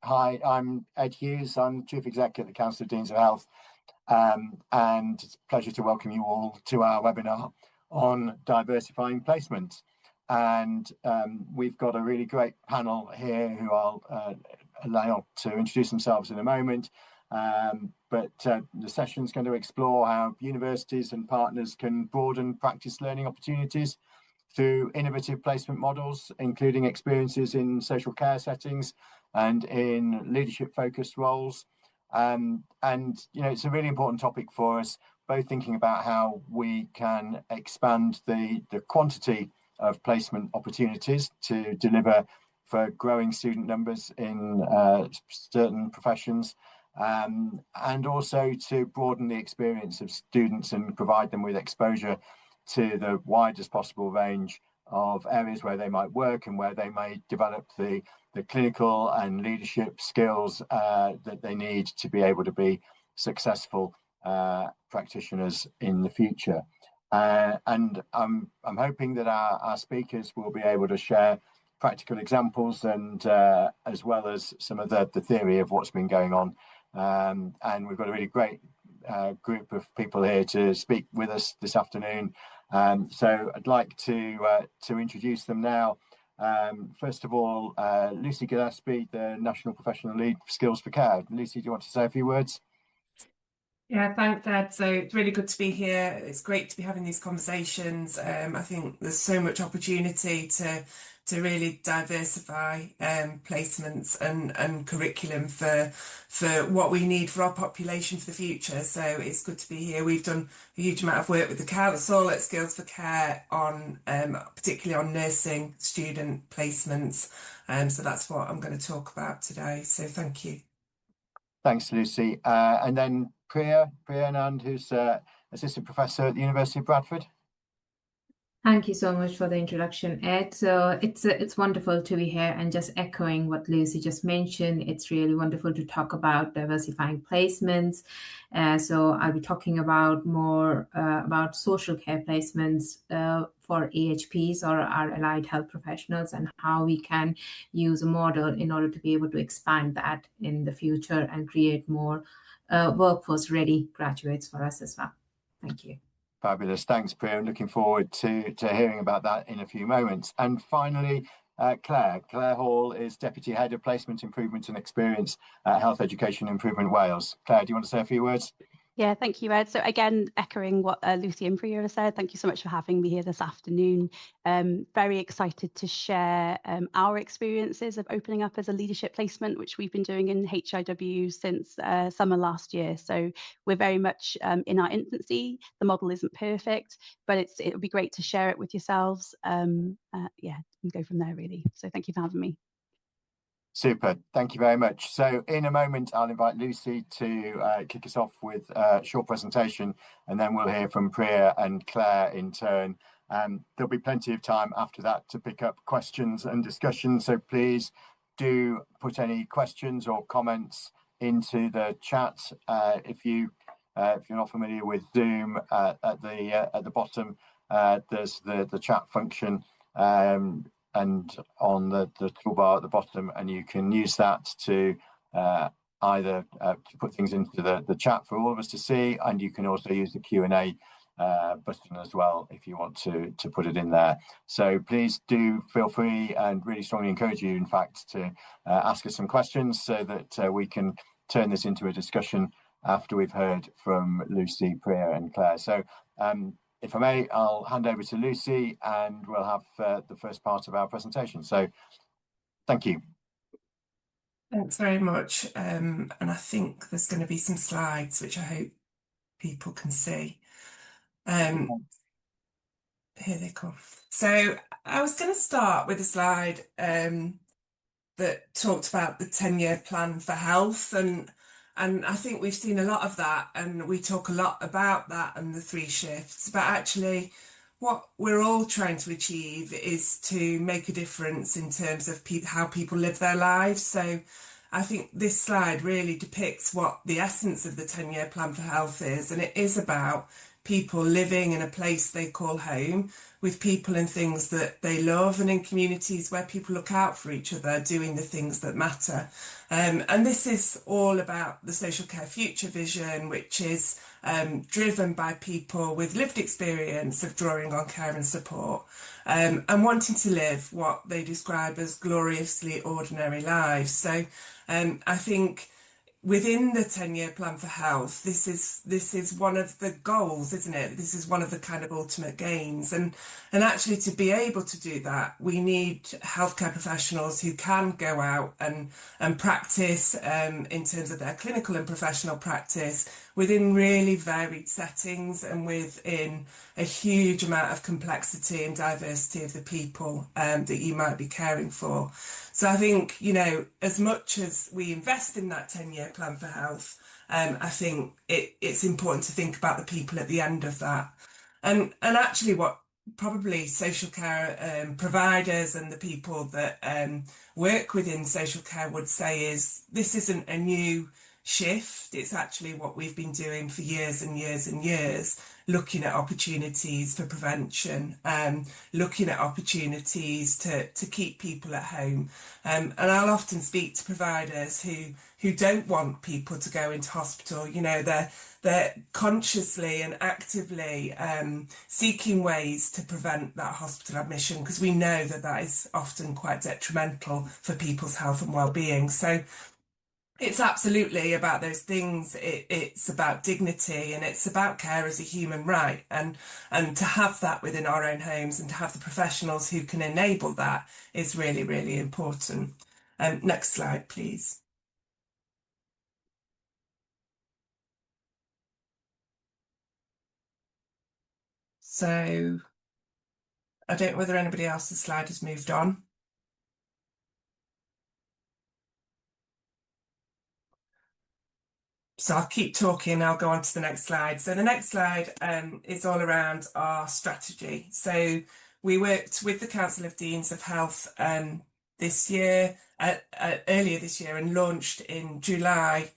Hi, I'm Ed Hughes. I'm Chief Executive at the Council of Deans of Health, and it's a pleasure to welcome you all to our webinar on diversifying placement. And we've got a really great panel here who I'll allow to introduce themselves in a moment. But the session is going to explore how universities and partners can broaden practice learning opportunities through innovative placement models, including experiences in social care settings and in leadership focused roles. And it's a really important topic for us, both thinking about how we can expand the quantity of placement opportunities to deliver for growing student numbers in certain professions, and also to broaden the experience of students and provide them with exposure to the widest possible range of areas where they might work and where they may develop the clinical and leadership skills that they need to be able to be successful practitioners in the future. And I'm hoping that our speakers will be able to share practical examples and as well as some of the theory of what's been going on. And we've got a really great group of people here to speak with us this afternoon. So I'd like to introduce them now. First of all, Lucy Gillespie, the National Professional Lead for Skills for Care. Lucy, do you want to say a few words? Yeah, thanks, Ed. So it's really good to be here. It's great to be having these conversations. I think there's so much opportunity to really diversify placements and curriculum for what we need for our population for the future. So it's good to be here. We've done a huge amount of work with the council at Skills for Care on particularly on nursing student placements. So that's what I'm going to talk about today. So thank you. Thanks, Lucy. And then Priya Anand, who's Assistant Professor at the University of Bradford. Thank you so much for the introduction, Ed. So it's wonderful to be here, and just echoing what Lucy just mentioned, it's really wonderful to talk about diversifying placements. So I'll be talking about more about social care placements for AHPs or our allied health professionals, and how we can use a model in order to be able to expand that in the future and create more workforce ready graduates for us as well. Thank you. Fabulous. Thanks, Priya. I'm looking forward to hearing about that in a few moments. And finally, Claire Hall is Deputy Head of Placement Improvement and Experience at Health Education Improvement Wales. Claire, do you want to say a few words? Yeah, thank you, Ed. So again, echoing what Lucy and Priya have said, thank you so much for having me here this afternoon. Very excited to share our experiences of opening up as a leadership placement, which we've been doing in HIW since summer last year. So we're very much in our infancy. The model isn't perfect, but it'll be great to share it with yourselves. And go from there, really. So thank you for having me. Super. Thank you very much. So in a moment, I'll invite Lucy to kick us off with a short presentation, and then we'll hear from Priya and Claire in turn. There'll be plenty of time after that to pick up questions and discussion. So please do put any questions or comments into the chat. If you're not familiar with Zoom, at the bottom, there's the chat function. And on the toolbar at the bottom, and you can use that to either to put things into the chat for all of us to see, and you can also use the Q&A button as well if you want to put it in there. So please do feel free, and really strongly encourage you, in fact, to ask us some questions so that we can turn this into a discussion after we've heard from Lucy, Priya and Claire. So if I may, I'll hand over to Lucy, and we'll have the first part of our presentation. So thank you. Thanks very much. And I think there's going to be some slides, which I hope people can see. Here they come. So I was going to start with a slide that talked about the 10-year plan for health, and I think we've seen a lot of that, and we talk a lot about that and the 3 shifts, but actually what we're all trying to achieve is to make a difference in terms of how people live their lives. So I think this slide really depicts what the essence of the 10-year plan for health is, and it is about people living in a place they call home, with people and things that they love, and in communities where people look out for each other, doing the things that matter. And this is all about the social care future vision, which is driven by people with lived experience of drawing on care and support, and wanting to live what they describe as gloriously ordinary lives. So I think within the 10-year plan for health, this is one of the goals, isn't it? This is one of the kind of ultimate gains, and actually to be able to do that, we need healthcare professionals who can go out and practice in terms of their clinical and professional practice within really varied settings and within a huge amount of complexity and diversity of the people that you might be caring for. So I think, you know, as much as we invest in that 10-year plan for health, I think it's important to think about the people at the end of that. And actually what probably social care providers and the people that work within social care would say is this isn't a new shift. It's actually what we've been doing for years and years and years, looking at opportunities for prevention, looking at opportunities to keep people at home. And I'll often speak to providers who don't want people to go into hospital. You know, they're consciously and actively seeking ways to prevent that hospital admission, because we know that that is often quite detrimental for people's health and well-being. So it's absolutely about those things. It's about dignity, and it's about care as a human right, and to have that within our own homes and to have the professionals who can enable that is really, really important. Next slide, please. So I don't know whether anybody else's slide has moved on. So I'll keep talking, I'll go on to the next slide. So the next slide is all around our strategy. So we worked with the Council of Deans of Health this year, earlier this year, and launched in July,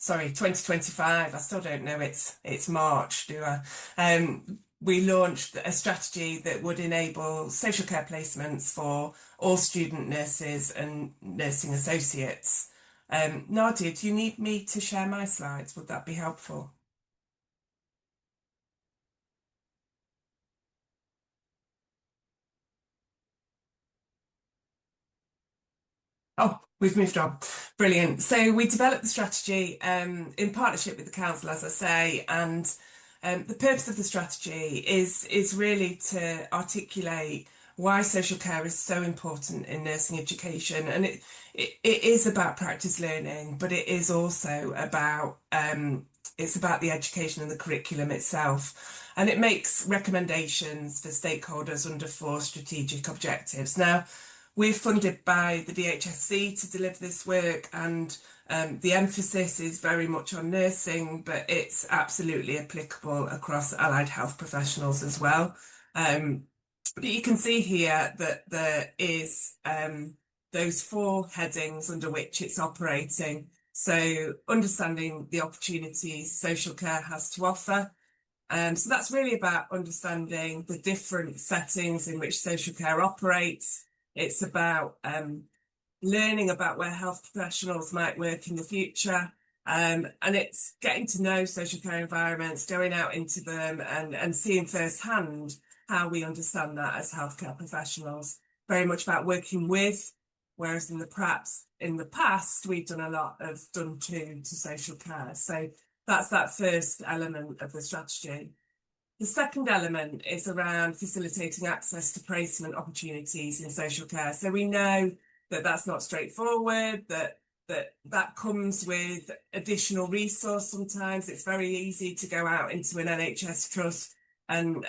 2025. I still don't know it's March, do I? We launched a strategy that would enable social care placements for all student nurses and nursing associates. Nadia, do you need me to share my slides? Would that be helpful? Oh, we've moved on. Brilliant. So we developed the strategy in partnership with the council, as I say, and the purpose of the strategy is really to articulate why social care is so important in nursing education. And it is about practice learning, but it is also about it's about the education and the curriculum itself. And it makes recommendations for stakeholders under 4 strategic objectives. Now, we're funded by the DHSC to deliver this work, and the emphasis is very much on nursing, but it's absolutely applicable across allied health professionals as well. But you can see here that there is those 4 headings under which it's operating. So understanding the opportunities social care has to offer. So that's really about understanding the different settings in which social care operates. It's about learning about where health professionals might work in the future. And it's getting to know social care environments, going out into them and seeing firsthand how we understand that as healthcare professionals. Very much about working with, whereas in the past, we've done a lot of done to social care. So that's that first element of the strategy. The second element is around facilitating access to placement opportunities in social care. So we know that that's not straightforward, that comes with additional resource sometimes. It's very easy to go out into an NHS trust and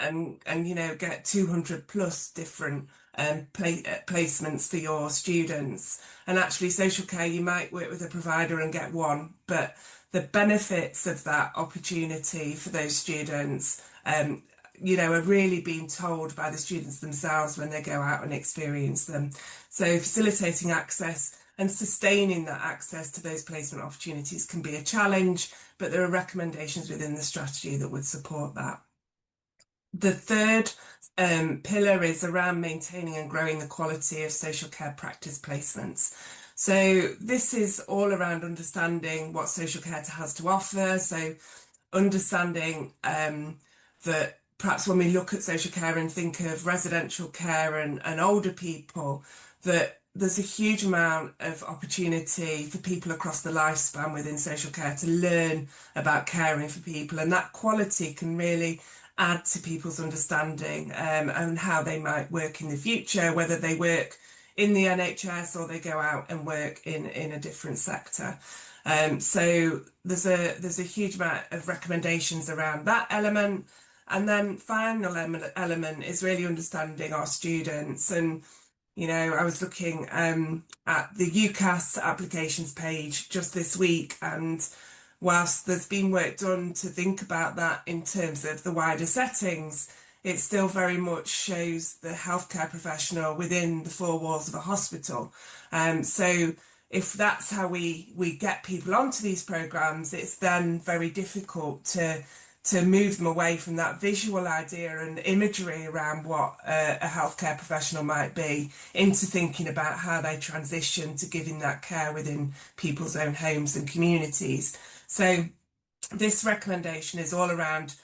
you know, get 200 plus different placements for your students. And actually social care, you might work with a provider and get 1, but the benefits of that opportunity for those students, you know, are really being told by the students themselves when they go out and experience them. So facilitating access and sustaining that access to those placement opportunities can be a challenge, but there are recommendations within the strategy that would support that. The third pillar is around maintaining and growing the quality of social care practice placements. So this is all around understanding what social care has to offer. So understanding that perhaps when we look at social care and think of residential care and older people, that there's a huge amount of opportunity for people across the lifespan within social care to learn about caring for people, and that quality can really add to people's understanding and how they might work in the future, whether they work in the NHS or they go out and work in a different sector. So there's a huge amount of recommendations around that element. And then final element is really understanding our students. And, you know, I was looking at the UCAS applications page just this week, and whilst there's been work done to think about that in terms of the wider settings, it still very much shows the healthcare professional within the four walls of a hospital. So if that's how we get people onto these programmes, it's then very difficult to move them away from that visual idea and imagery around what a healthcare professional might be into thinking about how they transition to giving that care within people's own homes and communities. So this recommendation is all around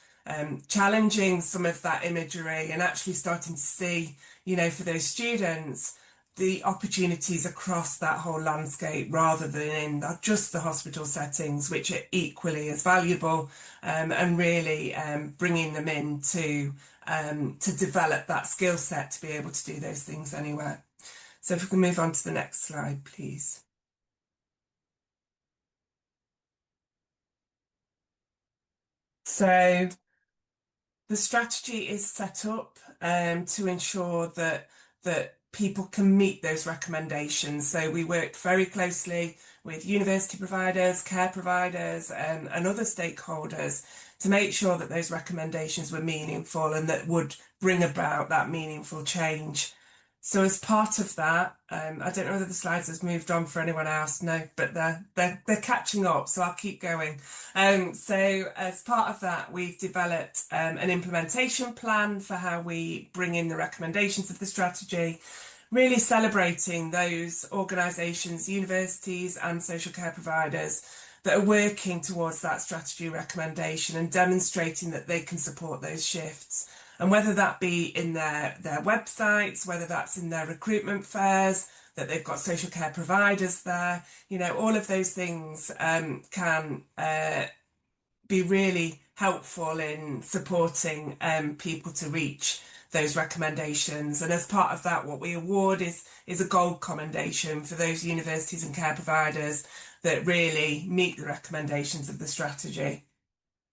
challenging some of that imagery and actually starting to see, you know, for those students, the opportunities across that whole landscape rather than in just the hospital settings, which are equally as valuable, and really bringing them in to develop that skill set to be able to do those things anywhere. So if we can move on to the next slide, please. So the strategy is set up to ensure that people can meet those recommendations. So we worked very closely with university providers, care providers, and other stakeholders to make sure that those recommendations were meaningful and that would bring about that meaningful change. So as part of that, I don't know whether the slides has moved on for anyone else. No, but they're catching up, so I'll keep going. So as part of that, we've developed an implementation plan for how we bring in the recommendations of the strategy, really celebrating those organisations, universities and social care providers that are working towards that strategy recommendation and demonstrating that they can support those shifts. And whether that be in their websites, whether that's in their recruitment fairs, that they've got social care providers there, you know, all of those things can be really helpful in supporting people to reach those recommendations. And as part of that, what we award is a gold commendation for those universities and care providers that really meet the recommendations of the strategy.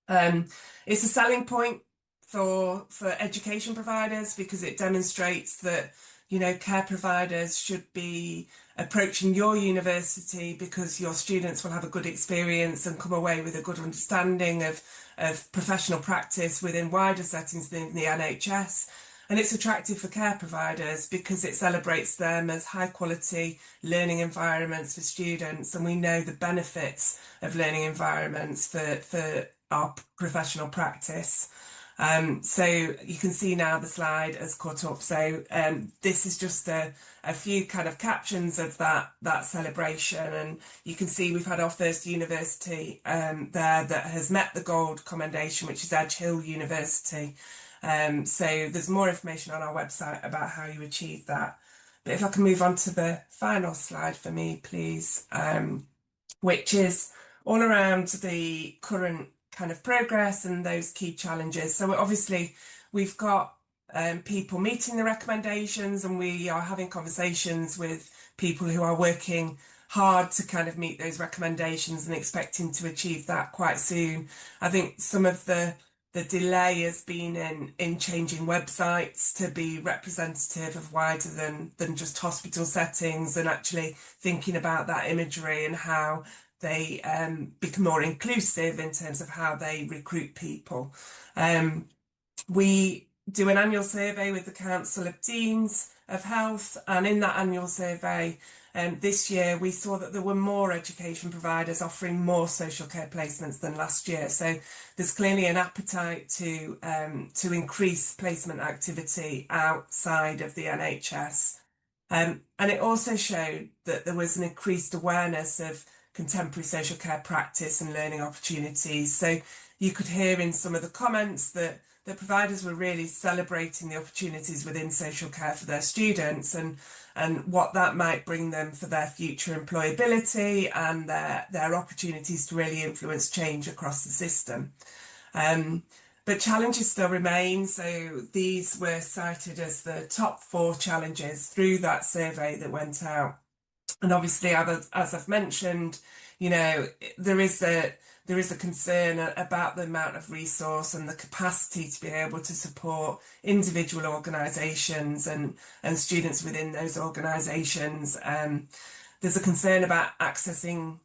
It's a selling point for education providers because it demonstrates that, you know, care providers should be approaching your university because your students will have a good experience and come away with a good understanding of professional practice within wider settings than the NHS. And it's attractive for care providers because it celebrates them as high quality learning environments for students. And we know the benefits of learning environments for our professional practice. So you can see now the slide has caught up. So this is just a few kind of captions of that celebration, and you can see we've had our first university there that has met the gold commendation, which is Edge Hill University. So there's more information on our website about how you achieve that. But if I can move on to the final slide for me, please, which is all around the current kind of progress and those key challenges. So obviously we've got people meeting the recommendations, and we are having conversations with people who are working hard to kind of meet those recommendations and expecting to achieve that quite soon. I think some of the delay has been in changing websites to be representative of wider than just hospital settings, and actually thinking about that imagery and how they become more inclusive in terms of how they recruit people. We do an annual survey with the Council of Deans of Health, and in that annual survey this year we saw that there were more education providers offering more social care placements than last year. So there's clearly an appetite to increase placement activity outside of the NHS. And it also showed that there was an increased awareness of contemporary social care practice and learning opportunities. So you could hear in some of the comments that providers were really celebrating the opportunities within social care for their students and what that might bring them for their future employability and their opportunities to really influence change across the system. But challenges still remain. So these were cited as the top 4 challenges through that survey that went out. And obviously, as I've mentioned, you know, there is a concern about the amount of resource and the capacity to be able to support individual organisations and students within those organisations. There's a concern about accessing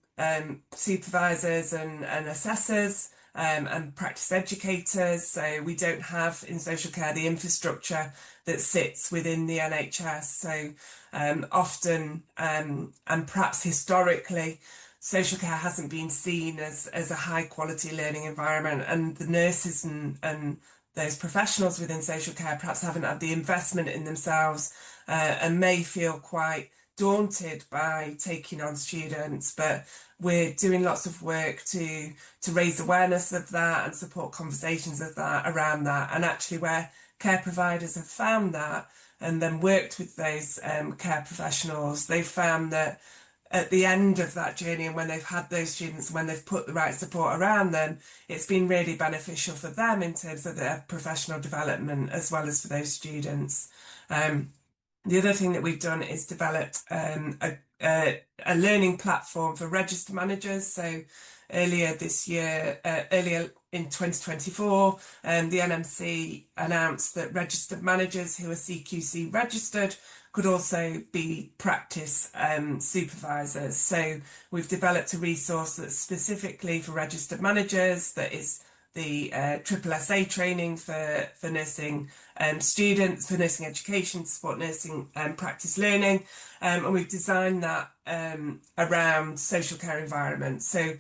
supervisors and assessors and practice educators. So we don't have in social care the infrastructure that sits within the NHS. So often and perhaps historically, social care hasn't been seen as a high quality learning environment, and the nurses and those professionals within social care perhaps haven't had the investment in themselves and may feel quite daunted by taking on students. But we're doing lots of work to raise awareness of that and support conversations of that around that. And actually where care providers have found that and then worked with those care professionals, they've found that at the end of that journey and when they've had those students, when they've put the right support around them, it's been really beneficial for them in terms of their professional development as well as for those students. The other thing that we've done is developed a learning platform for register managers. So earlier this year, earlier in 2024, the NMC announced that registered managers who are CQC registered could also be practice supervisors. So we've developed a resource that's specifically for registered managers, that is the SSSA training for nursing students, for nursing education, to support nursing practice learning. And we've designed that around social care environments. So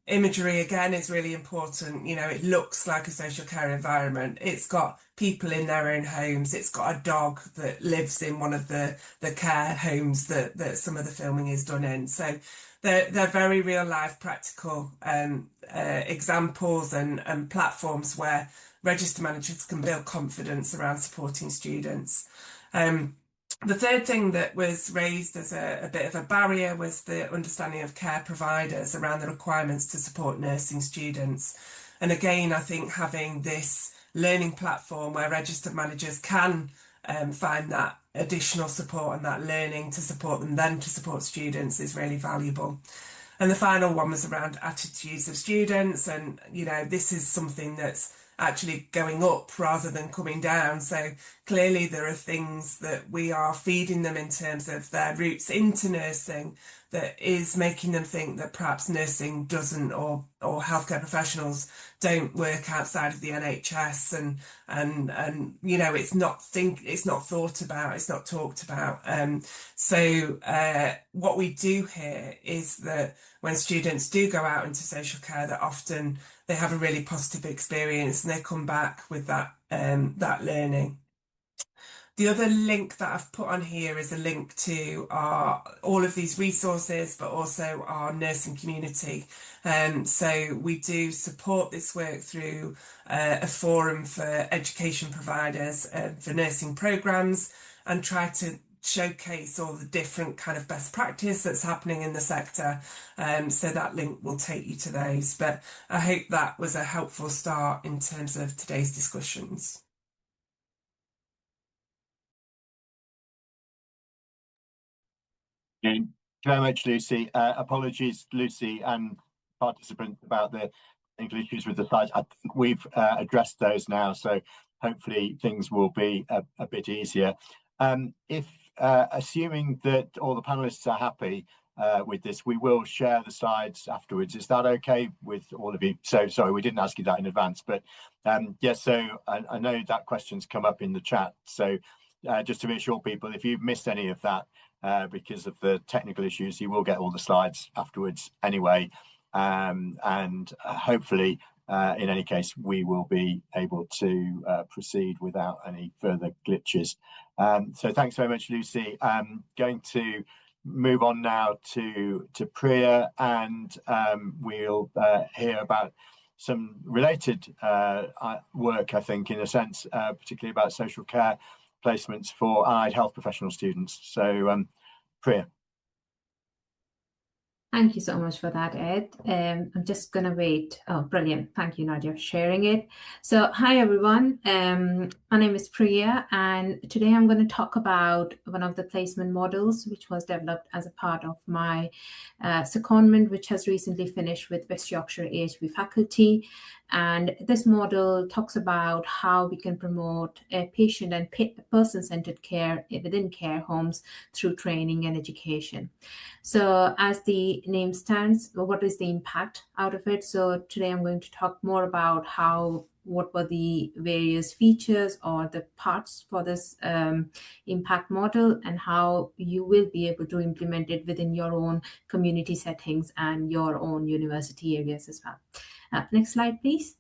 imagery, again, is really important. You know, it looks like a social care environment. It's got people in their own homes. It's got a dog that lives in one of the care homes that some of the filming is done in. So they're very real life, practical examples and platforms where register managers can build confidence around supporting students. The third thing that was raised as a bit of a barrier was the understanding of care providers around the requirements to support nursing students. And again, I think having this learning platform where registered managers can find that additional support and that learning to support them, then to support students, is really valuable. And the final one was around attitudes of students. And, you know, this is something that's actually going up rather than coming down. So clearly there are things that we are feeding them in terms of their routes into nursing that is making them think that perhaps nursing doesn't, or healthcare professionals don't work outside of the NHS, and you know, it's not thought about, it's not talked about. So what we do here is that when students do go out into social care, that often they have a really positive experience and they come back with that that learning. The other link that I've put on here is a link to all of these resources, but also our nursing community. So we do support this work through a forum for education providers for nursing programmes, and try to showcase all the different kind of best practice that's happening in the sector. So that link will take you to those. But I hope that was a helpful start in terms of today's discussions. Thank you very much, Lucy. Apologies, Lucy and participants, about the technical issues with the slides. I think we've addressed those now, so hopefully things will be a bit easier. If assuming that all the panelists are happy with this, we will share the slides afterwards. Is that okay with all of you? So sorry, we didn't ask you that in advance, but yes, so I know that question's come up in the chat. So just to reassure people, if you've missed any of that, because of the technical issues. He will get all the slides afterwards anyway, and hopefully in any case we will be able to proceed without any further glitches. So thanks very much, Lucy. I'm going to move on now to Priya, and we'll hear about some related work, I think, in a sense, particularly about social care placements for allied health professional students. So Priya. Thank you so much for that, Ed. I'm just going to wait. Oh, brilliant. Thank you, Nadia, for sharing it. So hi, everyone. My name is Priya, and today I'm going to talk about one of the placement models, which was developed as a part of my secondment, which has recently finished with West Yorkshire AHP faculty. And this model talks about how we can promote patient and person-centered care within care homes through training and education. So as the name stands, what is the impact out of it? So today I'm going to talk more about what were the various features or the parts for this impact model, and how you will be able to implement it within your own community settings and your own university areas as well. Next slide, please.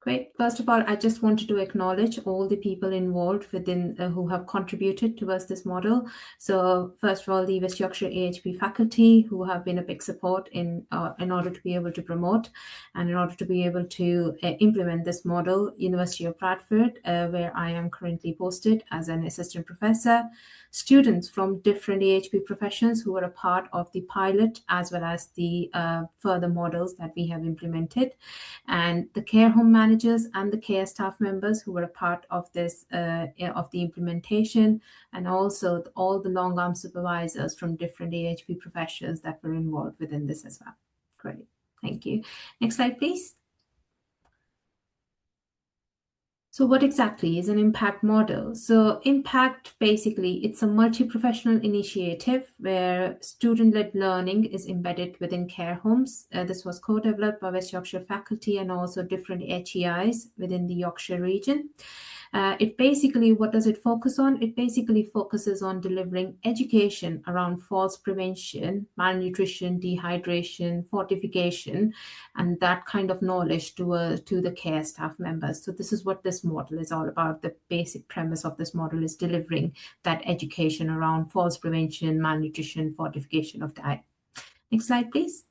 Great. First of all, I just wanted to acknowledge all the people involved within who have contributed towards this model. So first of all, the West Yorkshire AHP faculty, who have been a big support in order to be able to promote and in order to be able to implement this model. University of Bradford, where I am currently posted as an assistant professor. Students from different AHP professions who were a part of the pilot as well as the further models that we have implemented, and the care home managers and the care staff members who were a part of this of the implementation, and also all the long arm supervisors from different AHP professions that were involved within this as well. Great, thank you. Next slide, please. So what exactly is an impact model? So impact, basically, it's a multi-professional initiative where student-led learning is embedded within care homes. This was co-developed by West Yorkshire faculty and also different HEIs within the Yorkshire region. It basically, what does it focus on? It basically focuses on delivering education around falls prevention, malnutrition, dehydration, fortification, and that kind of knowledge to the care staff members. So this is what this model is all about. The basic premise of this model is delivering that education around falls prevention, malnutrition, fortification of diet. Next slide, please.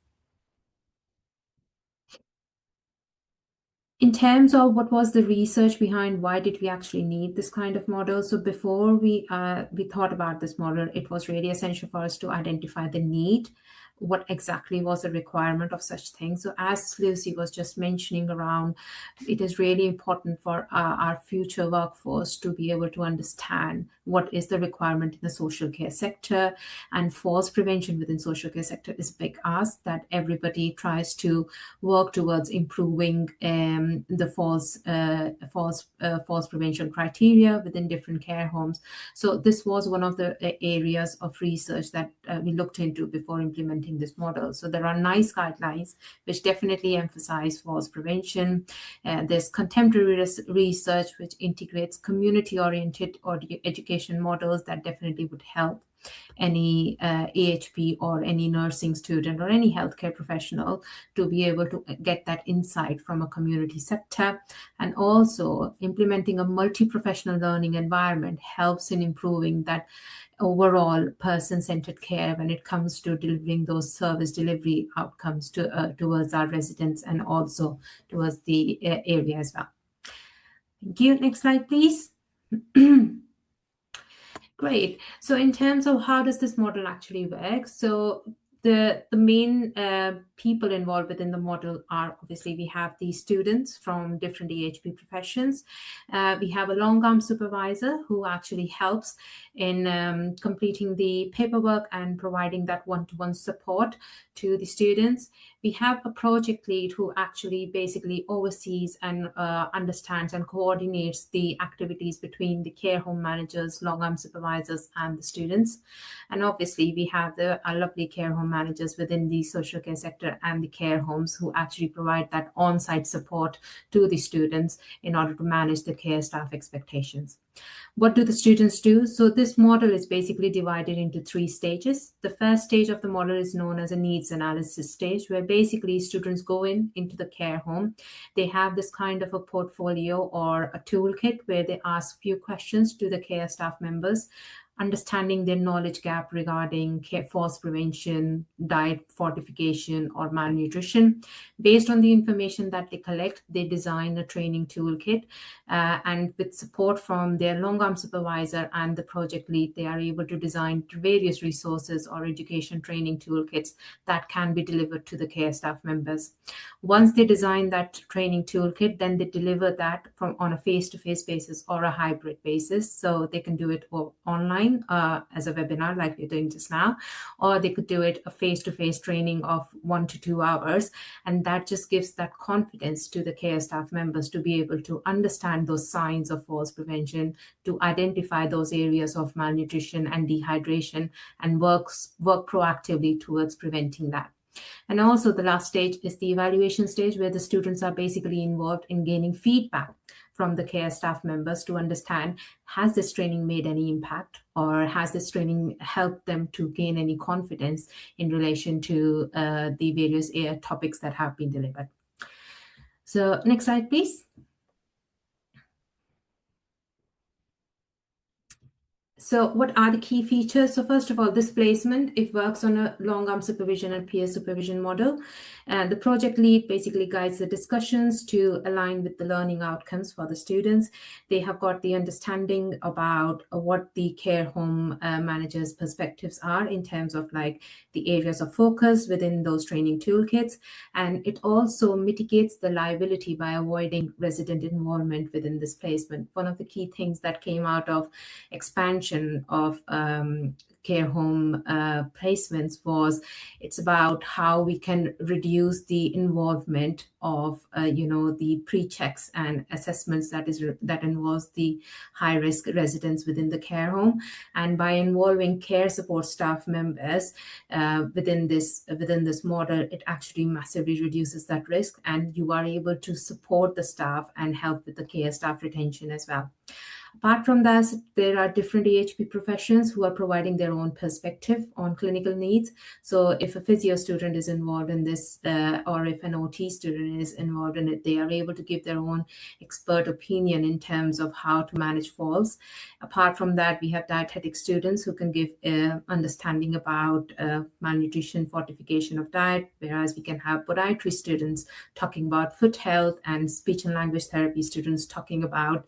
In terms of what was the research behind why did we actually need this kind of model? So before we thought about this model, it was really essential for us to identify the need. What exactly was the requirement of such things? So as Lucy was just mentioning around, it is really important for our future workforce to be able to understand what is the requirement in the social care sector, and falls prevention within social care sector is a big ask that everybody tries to work towards improving the falls prevention criteria within different care homes. So this was one of the areas of research that we looked into before implementing this model. So there are NICE guidelines which definitely emphasize falls prevention. There's contemporary research which integrates community-oriented or education models that definitely would help any AHP or any nursing student or any healthcare professional to be able to get that insight from a community sector. And also implementing a multi-professional learning environment helps in improving that overall person-centered care when it comes to delivering those service delivery outcomes towards our residents and also towards the area as well. Thank you. Next slide, please. Great. So in terms of how does this model actually work? So the main people involved within the model are, obviously, we have the students from different AHP professions. We have a long arm supervisor who actually helps in completing the paperwork and providing that one-to-one support to the students. We have a project lead who actually basically oversees and understands and coordinates the activities between the care home managers, long arm supervisors, and the students. And obviously, we have our lovely care home managers within the social care sector and the care homes who actually provide that on-site support to the students in order to manage the care staff expectations. What do the students do? So this model is basically divided into 3 stages. The first stage of the model is known as a needs analysis stage, where basically students go into the care home. They have this kind of a portfolio or a toolkit where they ask few questions to the care staff members, understanding their knowledge gap regarding falls prevention, diet fortification, or malnutrition. Based on the information that they collect, they design a training toolkit, and with support from their long-arm supervisor and the project lead, they are able to design various resources or education training toolkits that can be delivered to the care staff members. Once they design that training toolkit, then they deliver that on a face-to-face basis or a hybrid basis. So they can do it online as a webinar like we're doing just now, or they could do it a face-to-face training of 1 to 2 hours. And that just gives that confidence to the care staff members to be able to understand those signs of falls prevention, to identify those areas of malnutrition and dehydration, and work proactively towards preventing that. And also the last stage is the evaluation stage, where the students are basically involved in gaining feedback from the care staff members to understand, has this training made any impact, or has this training helped them to gain any confidence in relation to the various topics that have been delivered. So next slide, please. So what are the key features? So first of all, this placement, it works on a long-arm supervision and peer supervision model. And the project lead basically guides the discussions to align with the learning outcomes for the students. They have got the understanding about what the care home managers' perspectives are in terms of like the areas of focus within those training toolkits. And it also mitigates the liability by avoiding resident involvement within this placement. One of the key things that came out of expansion of care home placements was, it's about how we can reduce the involvement of the pre-checks and assessments that involves the high-risk residents within the care home. And by involving care support staff members within this model, it actually massively reduces that risk, and you are able to support the staff and help with the care staff retention as well. Apart from that, there are different EHP professions who are providing their own perspective on clinical needs. So if a physio student is involved in this, or if an OT student is involved in it, they are able to give their own expert opinion in terms of how to manage falls. Apart from that, we have dietetic students who can give understanding about malnutrition, fortification of diet, whereas we can have podiatry students talking about foot health, and speech and language therapy students talking about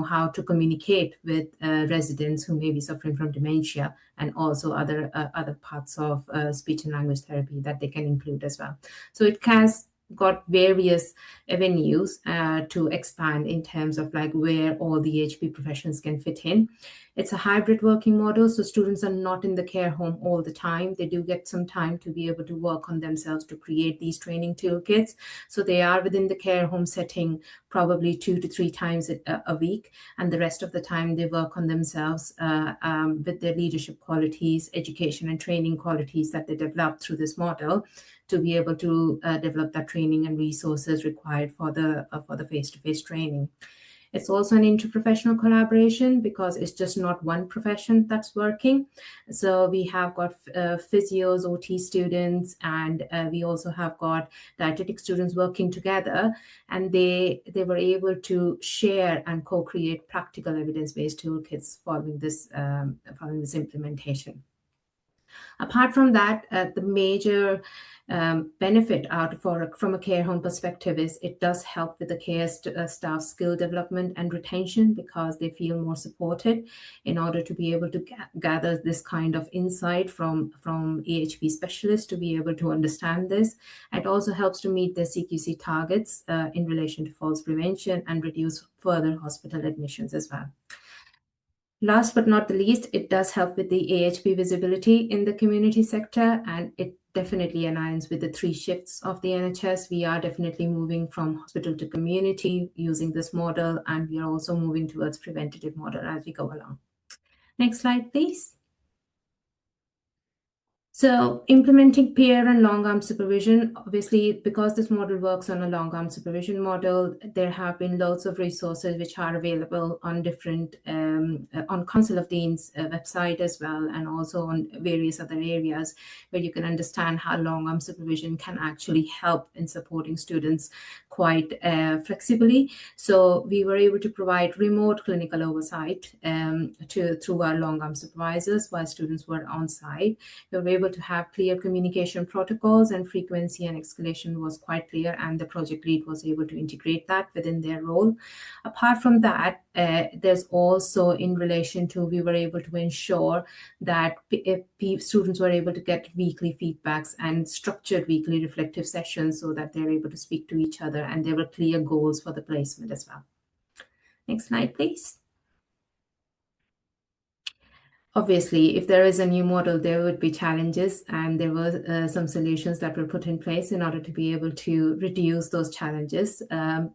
how to communicate with residents who may be suffering from dementia, and also other parts of speech and language therapy that they can include as well. So it has got various avenues to expand in terms of like where all the EHP professions can fit in. It's a hybrid working model, so students are not in the care home all the time. They do get some time to be able to work on themselves to create these training toolkits. So they are within the care home setting probably 2 to 3 times a week, and the rest of the time they work on themselves with their leadership qualities, education and training qualities that they develop through this model, to be able to develop that training and resources required for the face-to-face training. It's also an interprofessional collaboration, because it's just not one profession that's working. So we have got physios, OT students, and we also have got dietetic students working together, and they were able to share and co-create practical evidence-based toolkits following this implementation. Apart from that, the major benefit from a care home perspective is it does help with the care staff skill development and retention, because they feel more supported in order to be able to gather this kind of insight from EHP specialists to be able to understand this. It also helps to meet their CQC targets in relation to falls prevention and reduce further hospital admissions as well. Last but not the least, it does help with the AHP visibility in the community sector, and it definitely aligns with the 3 shifts of the NHS. We are definitely moving from hospital to community using this model, and we are also moving towards preventative model as we go along. Next slide, please. So implementing peer and long-arm supervision, obviously, because this model works on a long-arm supervision model, there have been loads of resources which are available on different, on Council of Dean's website as well, and also on various other areas where you can understand how long-arm supervision can actually help in supporting students quite flexibly. So we were able to provide remote clinical oversight through our long-arm supervisors while students were on site. We were able to have clear communication protocols, and frequency and escalation was quite clear, and the project lead was able to integrate that within their role. Apart from that, there's also in relation to, we were able to ensure that students were able to get weekly feedbacks and structured weekly reflective sessions so that they're able to speak to each other, and there were clear goals for the placement as well. Next slide, please. Obviously, if there is a new model, there would be challenges, and there were some solutions that were put in place in order to be able to reduce those challenges.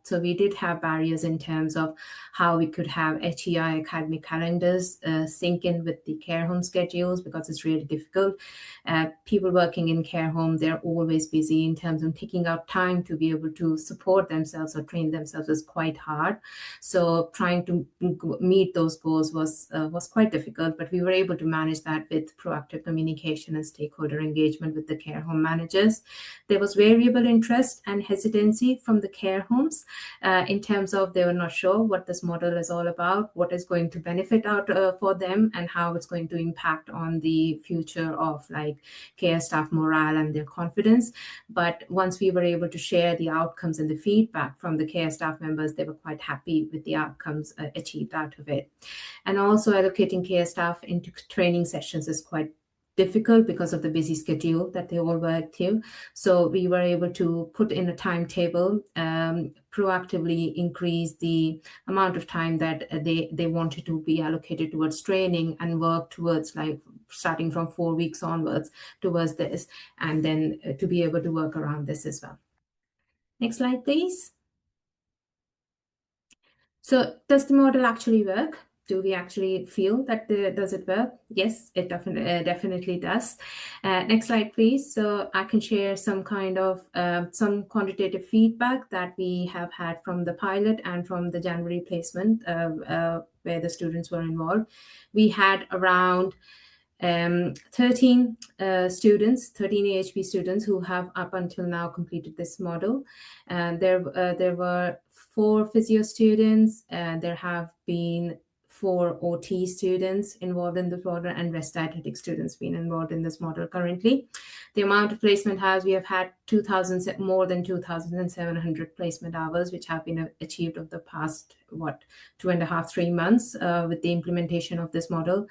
So we did have barriers in terms of how we could have HEI academic calendars sync in with the care home schedules, because it's really difficult. People working in care home, they're always busy in terms of taking out time to be able to support themselves or train themselves is quite hard. So trying to meet those goals was quite difficult, but we were able to manage that with proactive communication and stakeholder engagement with the care home managers. There was variable interest and hesitancy from the care homes in terms of they were not sure what this model is all about, what is going to benefit out for them, and how it's going to impact on the future of like care staff morale and their confidence. But once we were able to share the outcomes and the feedback from the care staff members, they were quite happy with the outcomes achieved out of it. And also allocating care staff into training sessions is quite difficult because of the busy schedule that they all work to. So we were able to put in a timetable, proactively increase the amount of time that they wanted to be allocated towards training, and work towards like starting from 4 weeks onwards towards this, and then to be able to work around this as well. Next slide, please. So does the model actually work? Do we actually feel that does it work? Yes, it definitely does. Next slide, please. So I can share some kind of some quantitative feedback that we have had from the pilot and from the January placement where the students were involved. We had around 13 students, 13 AHP students who have up until now completed this model. And there were 4 physio students, and there have been 4 OT students involved in this model, and rest dietetic students being involved in this model currently. The amount of placement hours, we have had more than 2,700 placement hours, which have been achieved over the past, 2.5, 3 months with the implementation of this model.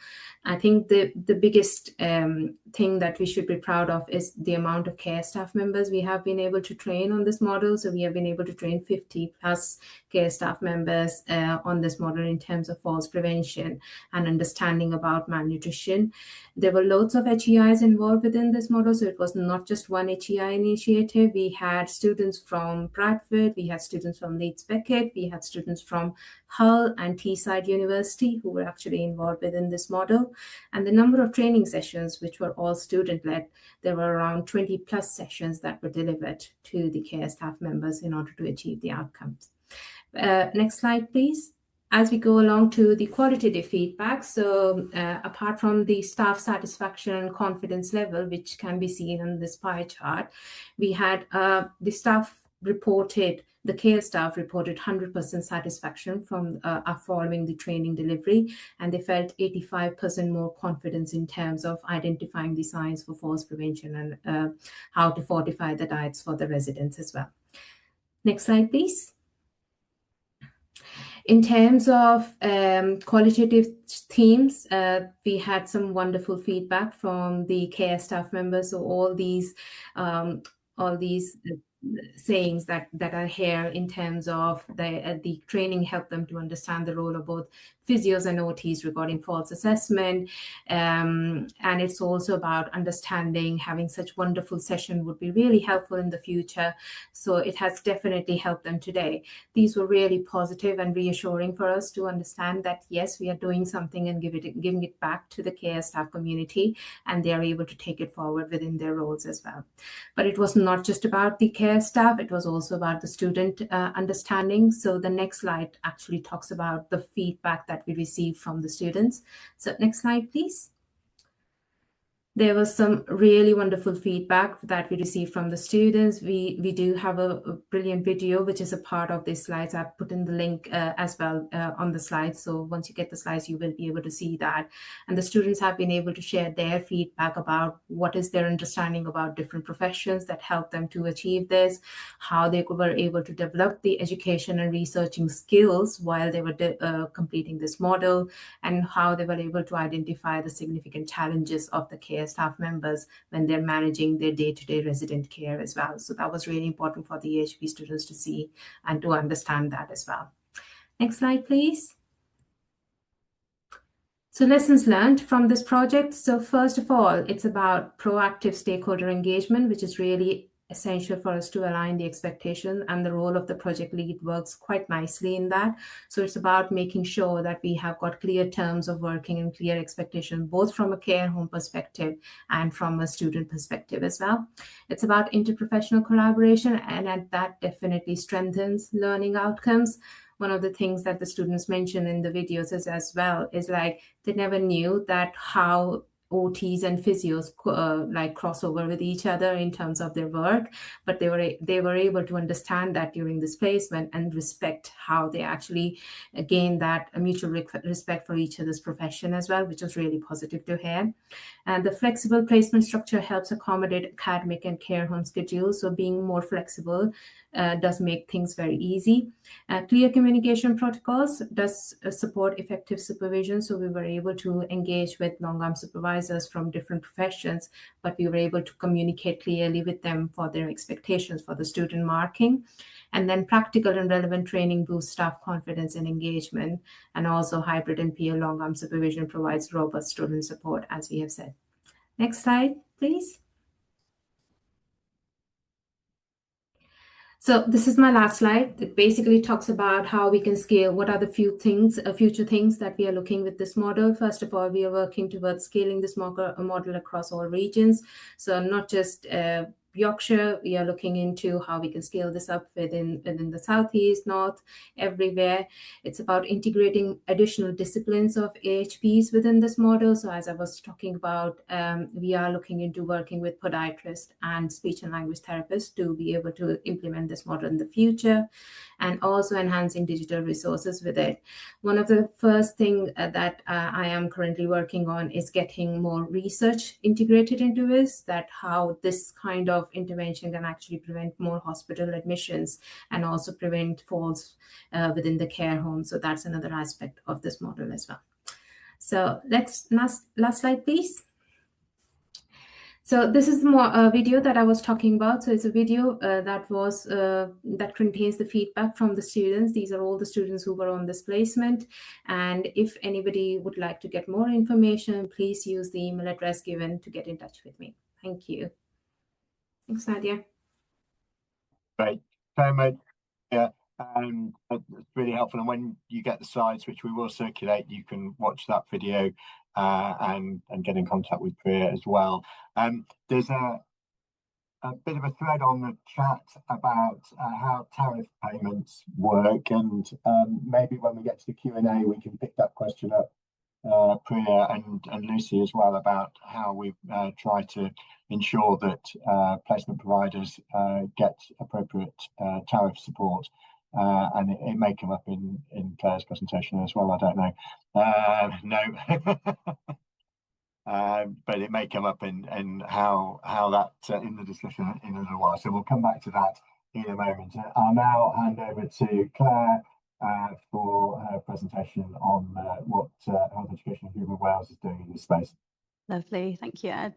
I think the biggest thing that we should be proud of is the amount of care staff members we have been able to train on this model. So we have been able to train 50 plus care staff members on this model in terms of falls prevention and understanding about malnutrition. There were loads of HEIs involved within this model, so it was not just one HEI initiative. We had students from Bradford, we had students from Leeds Beckett, we had students from Hull and Teesside University who were actually involved within this model. And the number of training sessions, which were all student-led, there were around 20 plus sessions that were delivered to the care staff members in order to achieve the outcomes. Next slide, please. As we go along to the qualitative feedback, so apart from the staff satisfaction and confidence level, which can be seen on this pie chart, we had the care staff reported 100% satisfaction from following the training delivery, and they felt 85% more confidence in terms of identifying the signs for falls prevention and how to fortify the diets for the residents as well. Next slide, please. In terms of qualitative themes, we had some wonderful feedback from the care staff members. So all these sayings that are here in terms of the training helped them to understand the role of both physios and OTs regarding false assessment, and it's also about understanding having such wonderful session would be really helpful in the future. So it has definitely helped them today. These were really positive and reassuring for us to understand that yes, we are doing something and giving it back to the care staff community, and they are able to take it forward within their roles as well. But it was not just about the care staff, it was also about the student understanding. So the next slide actually talks about the feedback that we received from the students. So next slide, please. There was some really wonderful feedback that we received from the students. We do have a brilliant video, which is a part of these slides. I've put in the link as well on the slides. So once you get the slides, you will be able to see that. And the students have been able to share their feedback about what is their understanding about different professions that help them to achieve this, how they were able to develop the education and researching skills while they were completing this model, and how they were able to identify the significant challenges of the care staff members when they're managing their day-to-day resident care as well. So that was really important for the EHP students to see and to understand that as well. Next slide, please. So lessons learned from this project. So first of all, it's about proactive stakeholder engagement, which is really essential for us to align the expectation, and the role of the project lead works quite nicely in that. So it's about making sure that we have got clear terms of working and clear expectation, both from a care home perspective and from a student perspective as well. It's about interprofessional collaboration, and that definitely strengthens learning outcomes. One of the things that the students mentioned in the videos is as well is like they never knew that how OTs and physios like crossover with each other in terms of their work, but they were able to understand that during this placement and respect how they actually gain that mutual respect for each other's profession as well, which was really positive to hear. And the flexible placement structure helps accommodate academic and care home schedules. So being more flexible does make things very easy. Clear communication protocols does support effective supervision. So we were able to engage with long-arm supervisors from different professions, but we were able to communicate clearly with them for their expectations for the student marking. And then practical and relevant training boosts staff confidence and engagement. And also hybrid and peer long-arm supervision provides robust student support, as we have said. Next slide, please. So this is my last slide. It basically talks about how we can scale. What are the future things that we are looking with this model? First of all, we are working towards scaling this model across all regions. So not just Yorkshire, we are looking into how we can scale this up within the Southeast, North, everywhere. It's about integrating additional disciplines of AHPs within this model. So as I was talking about, we are looking into working with podiatrists and speech and language therapists to be able to implement this model in the future, and also enhancing digital resources with it. One of the first things that I am currently working on is getting more research integrated into this, that how this kind of intervention can actually prevent more hospital admissions and also prevent falls within the care home. So that's another aspect of this model as well. So let's last slide, please. So this is the video that I was talking about. So it's a video that contains the feedback from the students. These are all the students who were on this placement. And if anybody would like to get more information, please use the email address given to get in touch with me. Thank you. Thanks, Nadia. Great. Very yeah. It's really helpful. And when you get the slides, which we will circulate, you can watch that video and get in contact with Priya as well. There's a bit of a thread on the chat about how tariff payments work, and maybe when we get to the Q&A, we can pick that question up, Priya and Lucy as well, about how we try to ensure that placement providers get appropriate tariff support. And it may come up in Claire's presentation as well, I don't know. No. But it may come up in how that in the discussion in a little while. So we'll come back to that in a moment. I'll now hand over to Claire for her presentation on what Health Education in Human Wales is doing in this space. Lovely, thank you, Ed.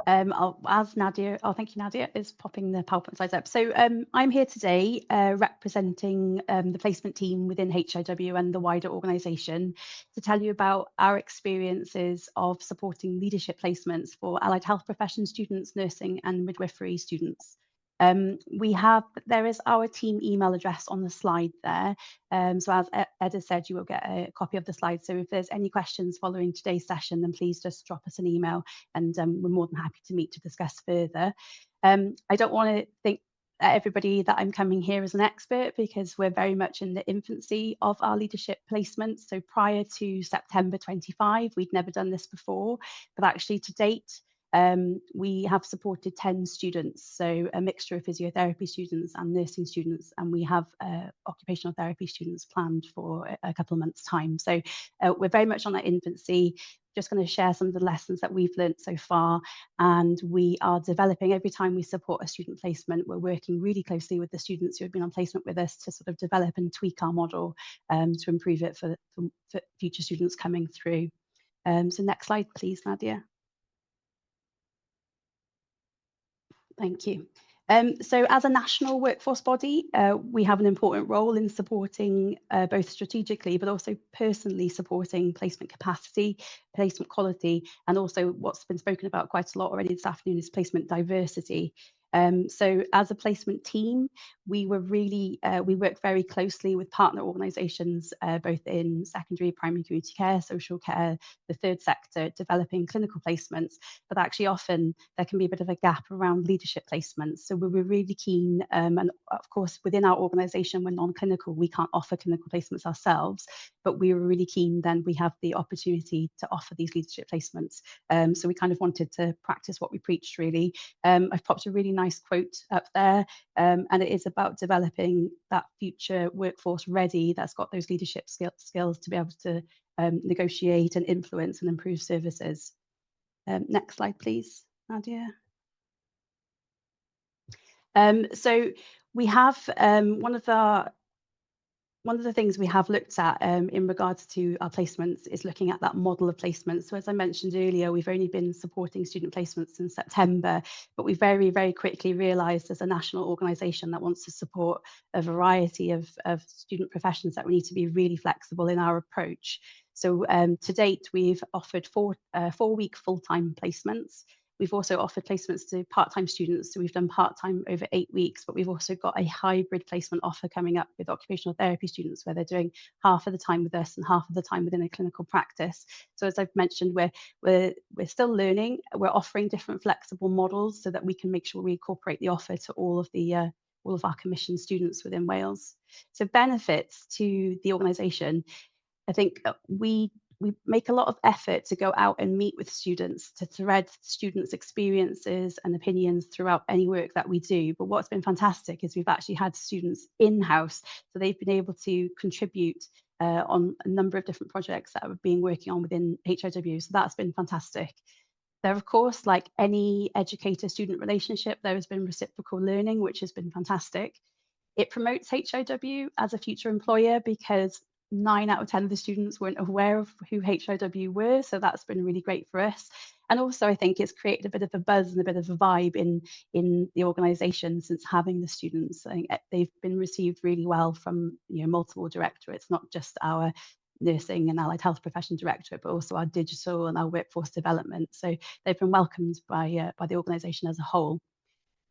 As Nadia, thank you, Nadia, is popping the PowerPoint slides up. So I'm here today representing the placement team within HIW and the wider organisation to tell you about our experiences of supporting leadership placements for allied health profession students, nursing and midwifery students. There is our team email address on the slide there. So as Ed has said, you will get a copy of the slides. So if there's any questions following today's session, then please just drop us an email and we're more than happy to meet to discuss further. I don't want to think everybody that I'm coming here as an expert, because we're very much in the infancy of our leadership placements. So prior to September 25, we'd never done this before, but actually to date, we have supported 10 students, so a mixture of physiotherapy students and nursing students, and we have occupational therapy students planned for a couple of months' time. So we're very much on that infancy. Just going to share some of the lessons that we've learned so far, and we are developing every time we support a student placement. We're working really closely with the students who have been on placement with us to sort of develop and tweak our model to improve it for future students coming through. So next slide, please, Nadia. Thank you. So as a national workforce body, we have an important role in supporting both strategically, but also personally supporting placement capacity, placement quality, and also what's been spoken about quite a lot already this afternoon is placement diversity. So as a placement team, we work very closely with partner organisations, both in secondary, primary community care, social care, the third sector, developing clinical placements, but actually often there can be a bit of a gap around leadership placements. So we were really keen, and of course within our organisation, we're non-clinical, we can't offer clinical placements ourselves, but we were really keen then we have the opportunity to offer these leadership placements. So we kind of wanted to practice what we preached, really. I've popped a really nice quote up there, and it is about developing that future workforce ready that's got those leadership skills to be able to negotiate and influence and improve services. Next slide, please, Nadia. So we have one of the things we have looked at in regards to our placements is looking at that model of placements. So as I mentioned earlier, we've only been supporting student placements in September, but we very, very quickly realised as a national organisation that wants to support a variety of student professions that we need to be really flexible in our approach. So to date, we've offered four-week full-time placements. We've also offered placements to part-time students. So we've done part-time over 8 weeks, but we've also got a hybrid placement offer coming up with occupational therapy students where they're doing half of the time with us and half of the time within a clinical practice. So as I've mentioned, we're still learning. We're offering different flexible models so that we can make sure we incorporate the offer to all of our commissioned students within Wales. So benefits to the organisation. I think we make a lot of effort to go out and meet with students, to thread students' experiences and opinions throughout any work that we do. But what's been fantastic is we've actually had students in-house, so they've been able to contribute on a number of different projects that we've been working on within HIW. So that's been fantastic. There, of course, like any educator-student relationship, there has been reciprocal learning, which has been fantastic. It promotes HIW as a future employer because 9 out of 10 of the students weren't aware of who HIW were, so that's been really great for us. And also I think it's created a bit of a buzz and a bit of a vibe in the organisation since having the students. I think they've been received really well from multiple directorates, not just our nursing and allied health profession directorate, but also our digital and our workforce development. So they've been welcomed by the organisation as a whole.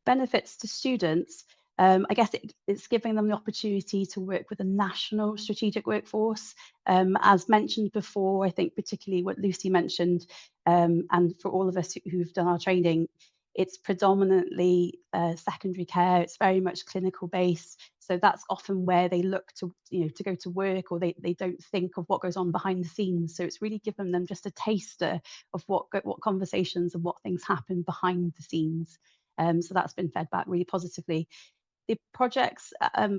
Benefits to students. I guess it's giving them the opportunity to work with a national strategic workforce. As mentioned before, I think particularly what Lucy mentioned, and for all of us who've done our training, it's predominantly secondary care. It's very much clinical based. So that's often where they look to go to work, or they don't think of what goes on behind the scenes. So it's really given them just a taster of what conversations and what things happen behind the scenes. So that's been fed back really positively. The projects,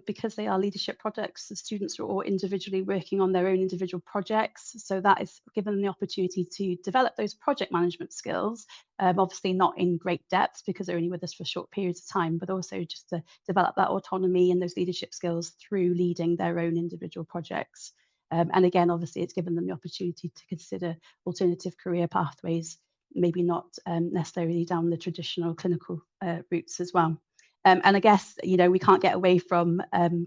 because they are leadership projects, the students are all individually working on their own individual projects. So that is given them the opportunity to develop those project management skills, obviously not in great depth because they're only with us for short periods of time, but also just to develop that autonomy and those leadership skills through leading their own individual projects. And again, obviously, it's given them the opportunity to consider alternative career pathways maybe not necessarily down the traditional clinical routes as well. And I guess, you know, we can't get away from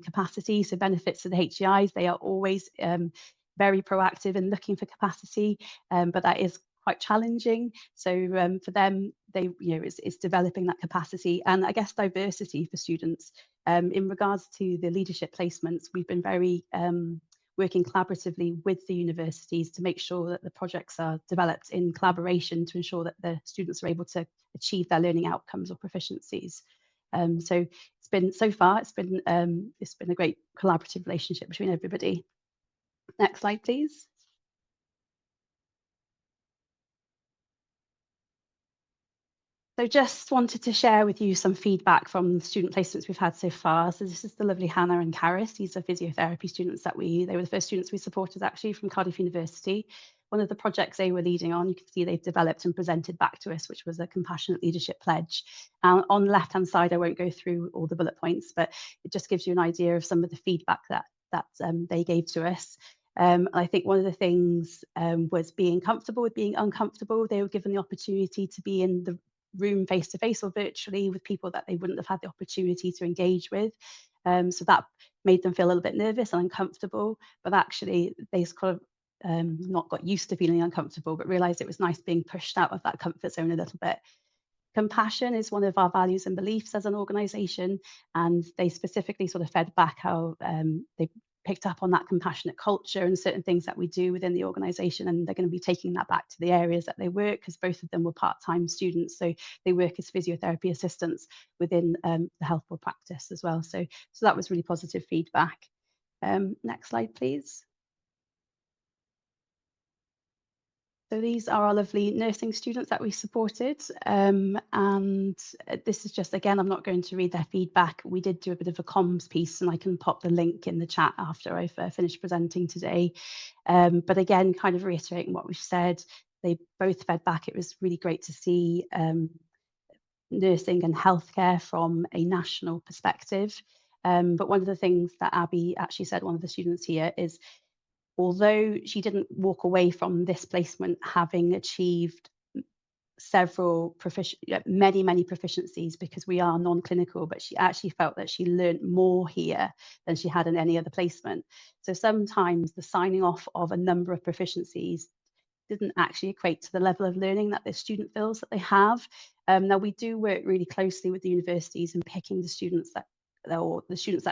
capacity. So benefits of the HEIs, they are always very proactive in looking for capacity, but that is quite challenging. So for them, they, you know, it's developing that capacity, and I guess diversity for students. In regards to the leadership placements, we've been very working collaboratively with the universities to make sure that the projects are developed in collaboration to ensure that the students are able to achieve their learning outcomes or proficiencies. So it's been, so far, it's been a great collaborative relationship between everybody. Next slide, please. So just wanted to share with you some feedback from the student placements we've had so far. So this is the lovely Hannah and Caris. These are physiotherapy students that they were the first students we supported actually from Cardiff University. One of the projects they were leading on, you can see they've developed and presented back to us, which was a compassionate leadership pledge. On the left-hand side, I won't go through all the bullet points, but it just gives you an idea of some of the feedback that they gave to us. I think one of the things was being comfortable with being uncomfortable. They were given the opportunity to be in the room face to face or virtually with people that they wouldn't have had the opportunity to engage with. So that made them feel a little bit nervous and uncomfortable, but actually they kind of not got used to feeling uncomfortable, but realized it was nice being pushed out of that comfort zone a little bit. Compassion is one of our values and beliefs as an organisation, and they specifically sort of fed back how they picked up on that compassionate culture and certain things that we do within the organisation, and they're going to be taking that back to the areas that they work, because both of them were part-time students, so they work as physiotherapy assistants within the health board practice as well. So that was really positive feedback. Next slide, please. So these are our lovely nursing students that we supported, and this is just, again, I'm not going to read their feedback. We did do a bit of a comms piece, and I can pop the link in the chat after I've finished presenting today. But again, kind of reiterating what we've said, they both fed back. It was really great to see nursing and healthcare from a national perspective. But one of the things that Abby actually said, one of the students here, is although she didn't walk away from this placement having achieved many proficiencies, because we are non-clinical, but she actually felt that she learned more here than she had in any other placement. So sometimes the signing off of a number of proficiencies didn't actually equate to the level of learning that the student feels that they have. Now, we do work really closely with the universities in picking the students that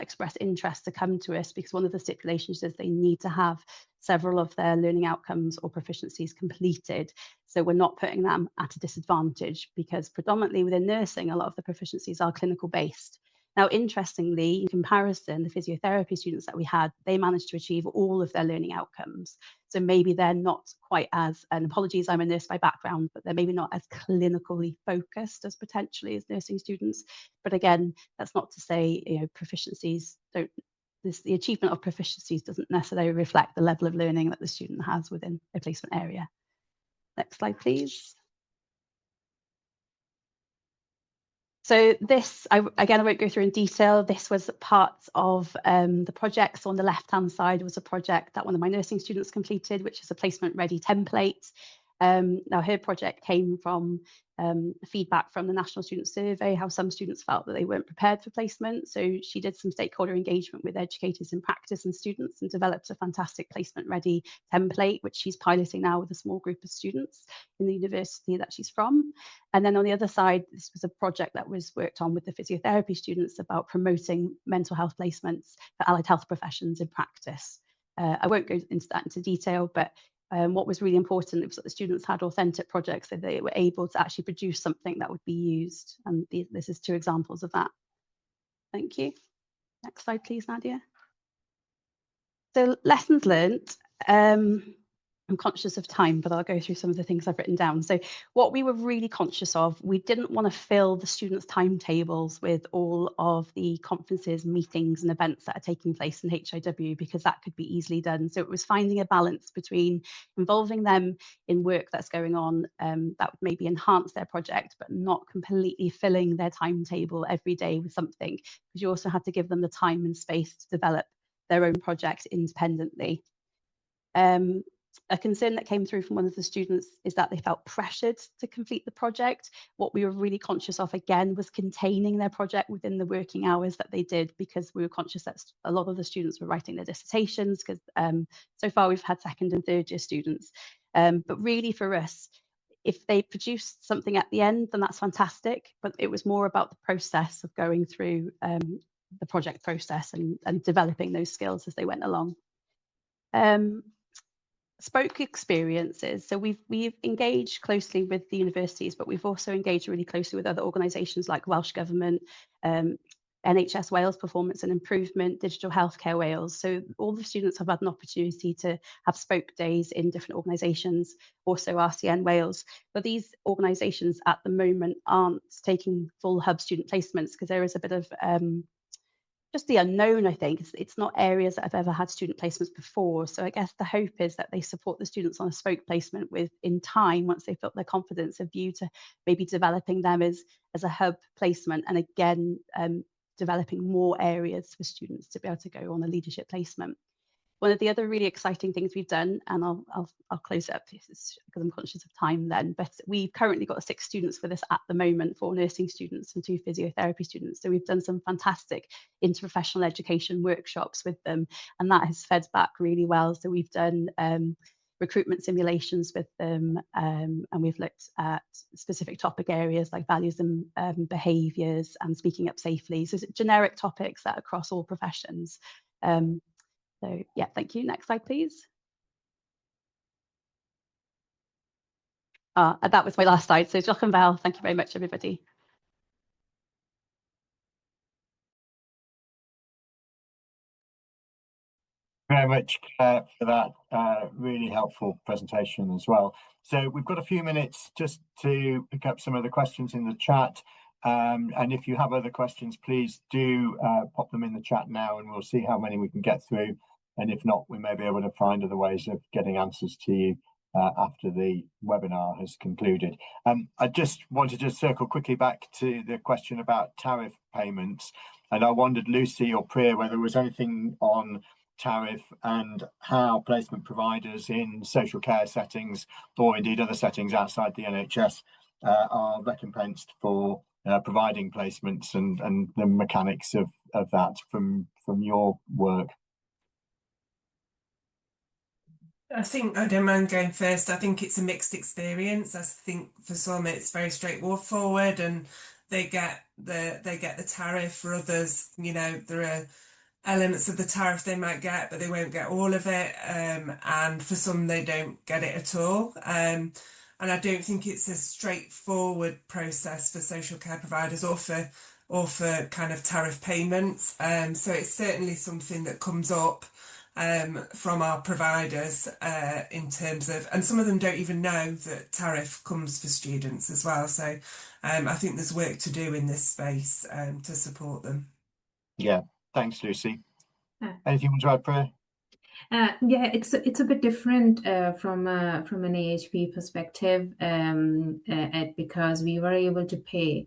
express interest to come to us, because one of the stipulations is they need to have several of their learning outcomes or proficiencies completed. So we're not putting them at a disadvantage, because predominantly within nursing, a lot of the proficiencies are clinical based. Now, interestingly, in comparison, the physiotherapy students that we had, they managed to achieve all of their learning outcomes. So maybe they're not quite as, and apologies, I'm a nurse by background, but they're maybe not as clinically focused as potentially as nursing students. But again, that's not to say, you know, proficiencies don't, the achievement of proficiencies doesn't necessarily reflect the level of learning that the student has within a placement area. Next slide, please. So this, again, I won't go through in detail. This was part of the project. So on the left-hand side was a project that one of my nursing students completed, which is a placement-ready template. Now, her project came from feedback from the National Student Survey, how some students felt that they weren't prepared for placement. So she did some stakeholder engagement with educators in practice and students and developed a fantastic placement-ready template, which she's piloting now with a small group of students in the university that she's from. And then on the other side, this was a project that was worked on with the physiotherapy students about promoting mental health placements for allied health professions in practice. I won't go into that into detail, but what was really important was that the students had authentic projects, so they were able to actually produce something that would be used. And this is 2 examples of that. Thank you. Next slide, please, Nadia. So lessons learned. I'm conscious of time, but I'll go through some of the things I've written down. So what we were really conscious of, we didn't want to fill the students' timetables with all of the conferences, meetings and events that are taking place in HIW, because that could be easily done. So it was finding a balance between involving them in work that's going on that would maybe enhance their project, but not completely filling their timetable every day with something, because you also had to give them the time and space to develop their own project independently. A concern that came through from one of the students is that they felt pressured to complete the project. What we were really conscious of, again, was containing their project within the working hours that they did, because we were conscious that a lot of the students were writing their dissertations, because so far we've had second and third year students. But really for us, if they produced something at the end, then that's fantastic. But it was more about the process of going through the project process and developing those skills as they went along. Spoke experiences. So we've engaged closely with the universities, but we've also engaged really closely with other organisations like Welsh Government, NHS Wales Performance and Improvement, Digital Healthcare Wales. So all the students have had an opportunity to have spoke days in different organisations, also RCN Wales. But these organisations at the moment aren't taking full hub student placements, because there is a bit of just the unknown, I think. It's not areas that have ever had student placements before. So I guess the hope is that they support the students on a spoke placement with, in time, once they've built their confidence, a view to maybe developing them as a hub placement, and again, developing more areas for students to be able to go on a leadership placement. One of the other really exciting things we've done, and I'll close it up because I'm conscious of time then, but we've currently got 6 students with us at the moment, 4 nursing students and 2 physiotherapy students. So we've done some fantastic interprofessional education workshops with them, and that has fed back really well. So we've done recruitment simulations with them, and we've looked at specific topic areas like values and behaviours and speaking up safely. So generic topics that are across all professions. So yeah, thank you. Next slide, please. That was my last slide. So Joch and Val, thank you very much, everybody. Very much for that really helpful presentation as well. So we've got a few minutes just to pick up some of the questions in the chat. And if you have other questions, please do pop them in the chat now, and we'll see how many we can get through. And if not, we may be able to find other ways of getting answers to you after the webinar has concluded. I just wanted to circle quickly back to the question about tariff payments. And I wondered, Lucy or Priya, whether there was anything on tariff and how placement providers in social care settings, or indeed other settings outside the NHS, are recompensed for providing placements, and the mechanics of that from your work. I think I don't mind going first. I think it's a mixed experience. I think for some it's very straightforward and they get the tariff. For others, you know, there are elements of the tariff they might get, but they won't get all of it. And for some, they don't get it at all. And I don't think it's a straightforward process for social care providers or for kind of tariff payments. So it's certainly something that comes up from our providers in terms of, and some of them don't even know that tariff comes for students as well. So I think there's work to do in this space to support them. Yeah. Thanks, Lucy. Anything you want to add, Priya? Yeah, it's a bit different from an AHP perspective, Ed, because we were able to pay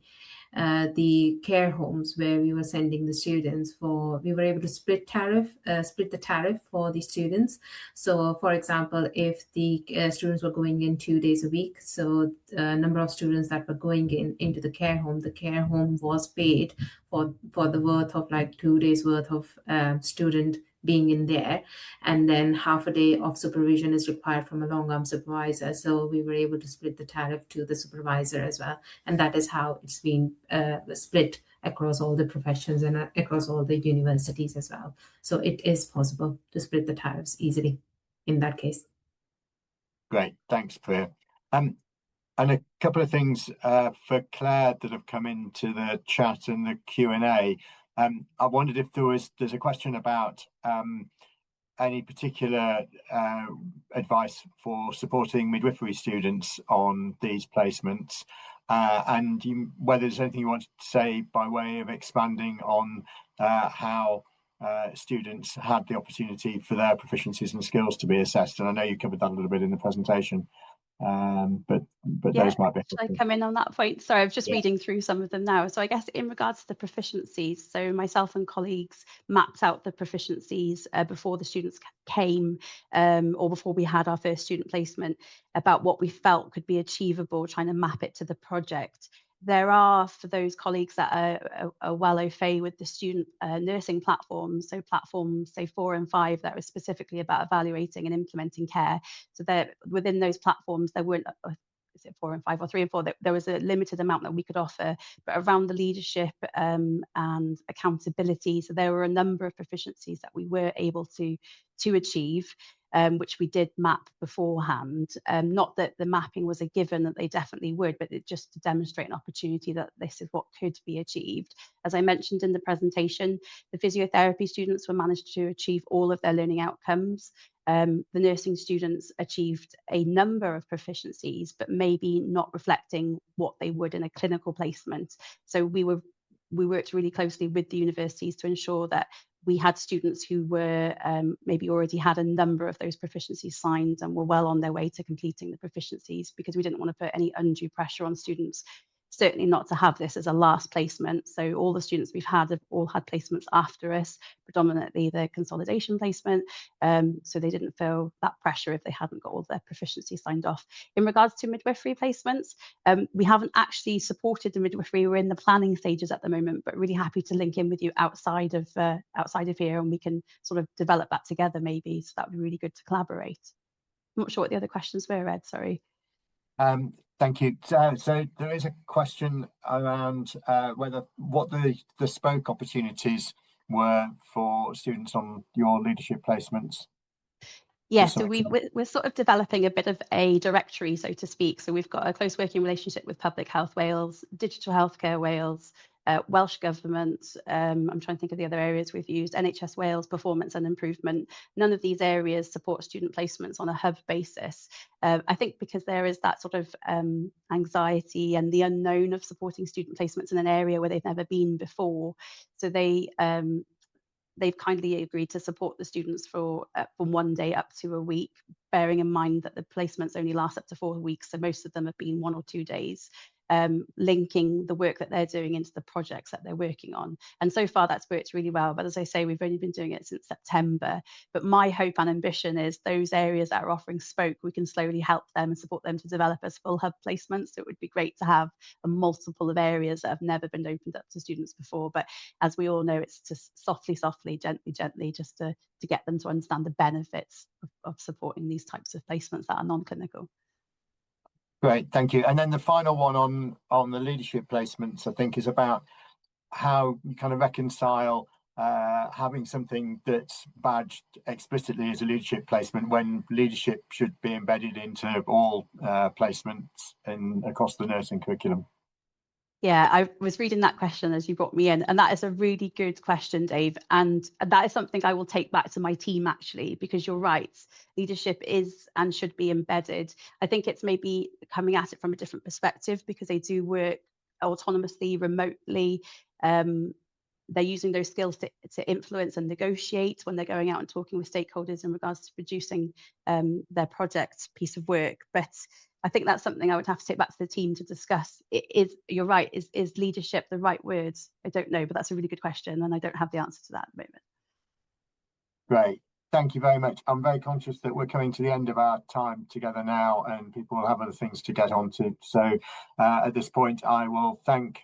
the care homes where we were sending the students for. We were able to split the tariff for the students. So, for example, if the students were going in 2 days a week, so the number of students that were going into the care home was paid for the worth of like 2 days worth of student being in there, and then half a day of supervision is required from a long-arm supervisor. So we were able to split the tariff to the supervisor as well, and that is how it's been split across all the professions and across all the universities as well. So it is possible to split the tariffs easily in that case. Great, thanks, Priya. And a couple of things for Claire that have come into the chat and the Q&A. I wondered if there's a question about any particular advice for supporting midwifery students on these placements, and whether there's anything you want to say by way of expanding on how students had the opportunity for their proficiencies and skills to be assessed. And I know you covered that a little bit in the presentation. but Yeah, those might be. should I come in on that point? Sorry, I was just Yeah. reading through some of them now. So I guess in regards to the proficiencies, so myself and colleagues mapped out the proficiencies before the students came, or before we had our first student placement, about what we felt could be achievable, trying to map it to the project. There are, for those colleagues that are well au fait with the student nursing platforms, so platforms, say 4 and 5, that was specifically about evaluating and implementing care. So that within those platforms, there weren't, is it 4 and 5 or 3 and 4, there was a limited amount that we could offer, but around the leadership and accountability. So there were a number of proficiencies that we were able to achieve. Which we did map beforehand. Not that the mapping was a given that they definitely would, but it just to demonstrate an opportunity that this is what could be achieved. As I mentioned in the presentation, the physiotherapy students were managed to achieve all of their learning outcomes. The nursing students achieved a number of proficiencies, but maybe not reflecting what they would in a clinical placement. So we worked really closely with the universities to ensure that we had students who were maybe already had a number of those proficiencies signed and were well on their way to completing the proficiencies, because we didn't want to put any undue pressure on students, certainly not to have this as a last placement. So all the students we've had have all had placements after us, predominantly the consolidation placement. So they didn't feel that pressure if they hadn't got all their proficiency signed off. In regards to midwifery placements, we haven't actually supported the midwifery. We're in the planning stages at the moment, but really happy to link in with you outside of here, and we can sort of develop that together maybe. So that would be really good to collaborate. I'm not sure what the other questions were, Ed, sorry. Thank you. So there is a question around what the spoke opportunities were for students on your leadership placements. Yeah, so we're sort of developing a bit of a directory, so to speak. So we've got a close working relationship with Public Health Wales, Digital Healthcare Wales, Welsh Government. I'm trying to think of the other areas we've used. NHS Wales, Performance and Improvement. None of these areas support student placements on a hub basis. I think because there is that sort of anxiety and the unknown of supporting student placements in an area where they've never been before. So they've kindly agreed to support the students from 1 day up to a week, bearing in mind that the placements only last up to 4 weeks. So most of them have been 1 or 2 days, linking the work that they're doing into the projects that they're working on. And so far that's worked really well. But as I say, we've only been doing it since September. But my hope and ambition is those areas that are offering spoke, we can slowly help them and support them to develop as full hub placements. So it would be great to have a multiple of areas that have never been opened up to students before. But as we all know, it's just softly, gently, just to get them to understand the benefits of supporting these types of placements that are non-clinical. Great, thank you. And then the final one on the leadership placements, I think, is about how you kind of reconcile having something that's badged explicitly as a leadership placement when leadership should be embedded into all placements across the nursing curriculum. Yeah, I was reading that question as you brought me in, and that is a really good question, Dave. And that is something I will take back to my team, actually, because you're right. Leadership is and should be embedded. I think it's maybe coming at it from a different perspective because they do work autonomously, remotely. They're using those skills to influence and negotiate when they're going out and talking with stakeholders in regards to producing their project piece of work. But I think that's something I would have to take back to the team to discuss. You're right, is leadership the right words? I don't know, but that's a really good question, and I don't have the answer to that at the moment. Great, thank you very much. I'm very conscious that we're coming to the end of our time together now, and people will have other things to get on to. So at this point, I will thank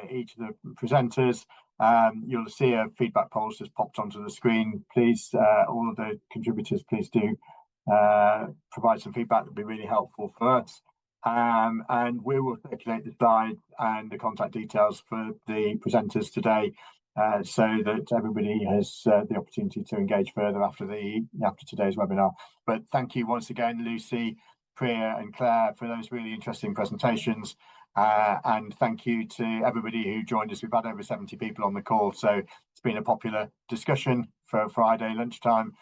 each of the presenters. You'll see a feedback poll just popped onto the screen. Please, all of the contributors, please do provide some feedback. That would be really helpful for us. And we will circulate the slide and the contact details for the presenters today, so that everybody has the opportunity to engage further after today's webinar. But thank you once again, Lucy, Priya and Claire, for those really interesting presentations. And thank you to everybody who joined us. We've had over 70 people on the call, so it's been a popular discussion for Friday lunchtime.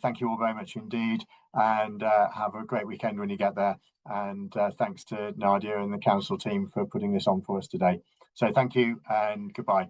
Thank you all very much indeed, and have a great weekend when you get there. And thanks to Nadia and the council team for putting this on for us today. So thank you and goodbye.